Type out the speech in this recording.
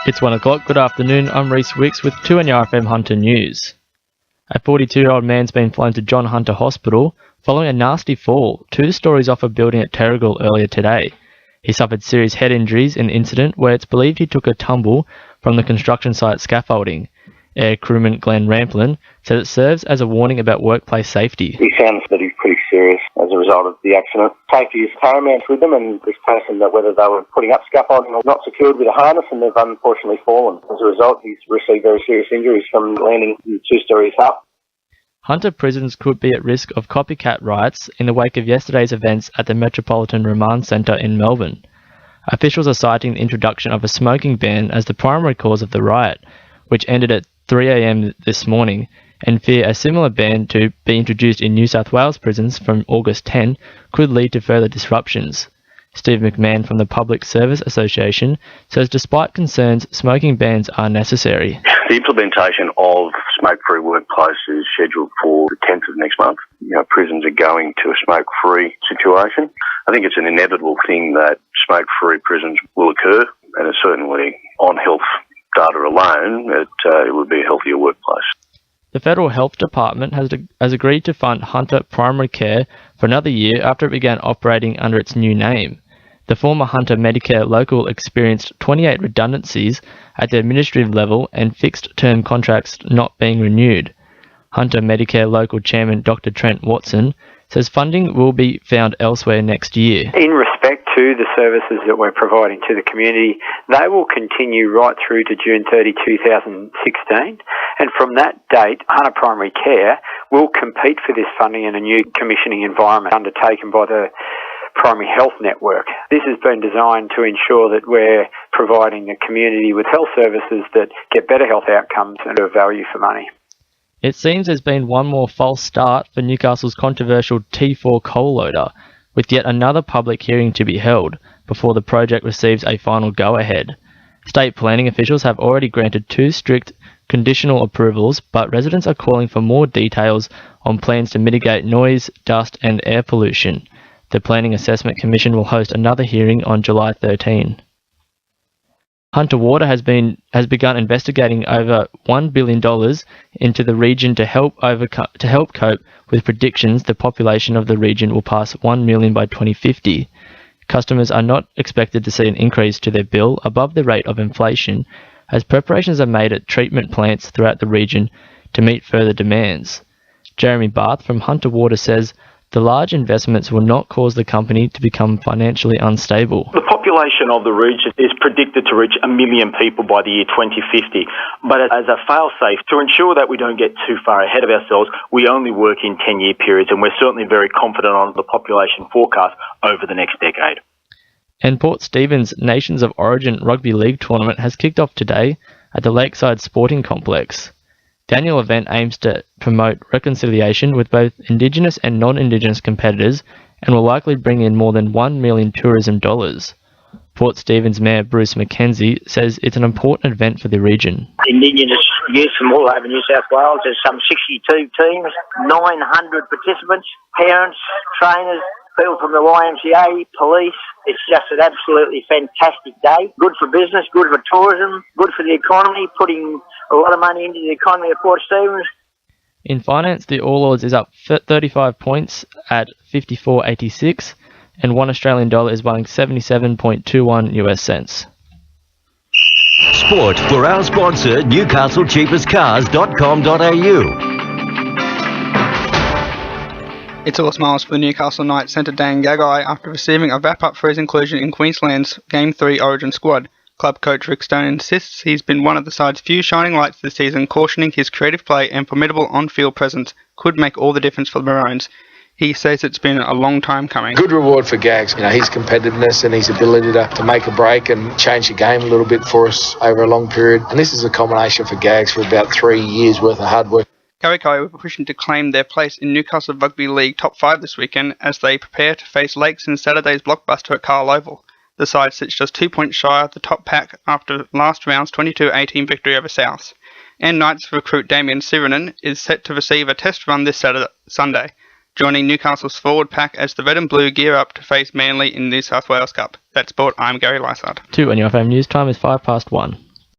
It's 1 o'clock. Good afternoon. I'm Rhys Wicks with 2NURFM Hunter News. A 42-year-old man's been flown to John Hunter Hospital following a nasty fall 2 stories off a building at Terrigal earlier today. He suffered serious head injuries in an incident where it's believed he took a tumble from the construction site scaffolding. Air crewman Glenn Ramplin said it serves as a warning about workplace safety. He sounds that he's pretty serious as a result of the accident. Safety is paramount with them, and this person, that whether they were putting up scaffolding or not secured with a harness, and they've unfortunately fallen. As a result, he's received very serious injuries from landing 2 stories up. Hunter prisons could be at risk of copycat riots in the wake of yesterday's events at the Metropolitan Remand Centre in Melbourne. Officials are citing the introduction of a smoking ban as the primary cause of the riot, which ended at 3 a.m. this morning, and fear a similar ban to be introduced in New South Wales prisons from August 10 could lead to further disruptions. Steve McMahon from the Public Service Association says despite concerns, smoking bans are necessary. The implementation of smoke-free workplace is scheduled for the 10th of next month. Prisons are going to a smoke-free situation. I think it's an inevitable thing that smoke-free prisons will occur, and it's certainly on health data alone, it would be a healthier workplace. The Federal Health Department has agreed to fund Hunter Primary Care for another year after it began operating under its new name. The former Hunter Medicare Local experienced 28 redundancies at the administrative level and fixed-term contracts not being renewed. Hunter Medicare Local Chairman Dr. Trent Watson says funding will be found elsewhere next year. In respect to the services that we're providing to the community, they will continue right through to June 30, 2016. And from that date, Hunter Primary Care will compete for this funding in a new commissioning environment undertaken by the Primary Health Network. This has been designed to ensure that we're providing the community with health services that get better health outcomes and are value for money. It seems there's been one more false start for Newcastle's controversial T4 coal loader, with yet another public hearing to be held before the project receives a final go-ahead. State planning officials have already granted 2 strict conditional approvals, but residents are calling for more details on plans to mitigate noise, dust and air pollution. The Planning Assessment Commission will host another hearing on July 13. Hunter Water has begun investigating over $1 billion into the region to help cope with predictions the population of the region will pass 1 million by 2050. Customers are not expected to see an increase to their bill above the rate of inflation, as preparations are made at treatment plants throughout the region to meet further demands. Jeremy Barth from Hunter Water says the large investments will not cause the company to become financially unstable. The population of the region is predicted to reach 1 million people by the year 2050. But as a fail-safe, to ensure that we don't get too far ahead of ourselves, we only work in 10-year periods, and we're certainly very confident on the population forecast over the next decade. And Port Stephens' Nations of Origin Rugby League tournament has kicked off today at the Lakeside Sporting Complex. The annual event aims to promote reconciliation with both Indigenous and non-Indigenous competitors and will likely bring in more than $1 million tourism dollars. Port Stephens Mayor Bruce McKenzie says it's an important event for the region. Indigenous youth from all over New South Wales, there's some 62 teams, 900 participants, parents, trainers, people from the YMCA, police. It's just an absolutely fantastic day. Good for business, good for tourism, good for the economy, putting a lot of money into the economy of Port Stephens. In finance, the All Ords is up 35 points at 54.86, and $1 Australian dollar is buying 77.21 US cents. Sport for our sponsor, NewcastleCheapestCars.com.au. It's all smiles for the Newcastle Knights centre Dan Gagai after receiving a wrap-up for his inclusion in Queensland's Game 3 Origin squad. Club coach Rick Stone insists he's been one of the side's few shining lights this season, cautioning his creative play and formidable on-field presence could make all the difference for the Maroons. He says it's been a long time coming. Good reward for Gags. His competitiveness and his ability to make a break and change the game a little bit for us over a long period. And this is a combination for Gags for about 3 years' worth of hard work. Kawikawa were pushing to claim their place in Newcastle Rugby League top 5 this weekend as they prepare to face Lakes in Saturday's blockbuster at Carl Oval. The side sits just 2 points shy of the top pack after last round's 22-18 victory over South. And Knights recruit Damien Sirenen is set to receive a test run this Sunday, joining Newcastle's forward pack as the Red and Blue gear up to face Manly in New South Wales Cup. That's sport, I'm Gary Lysart. 2 NUFM News Time is 1:05.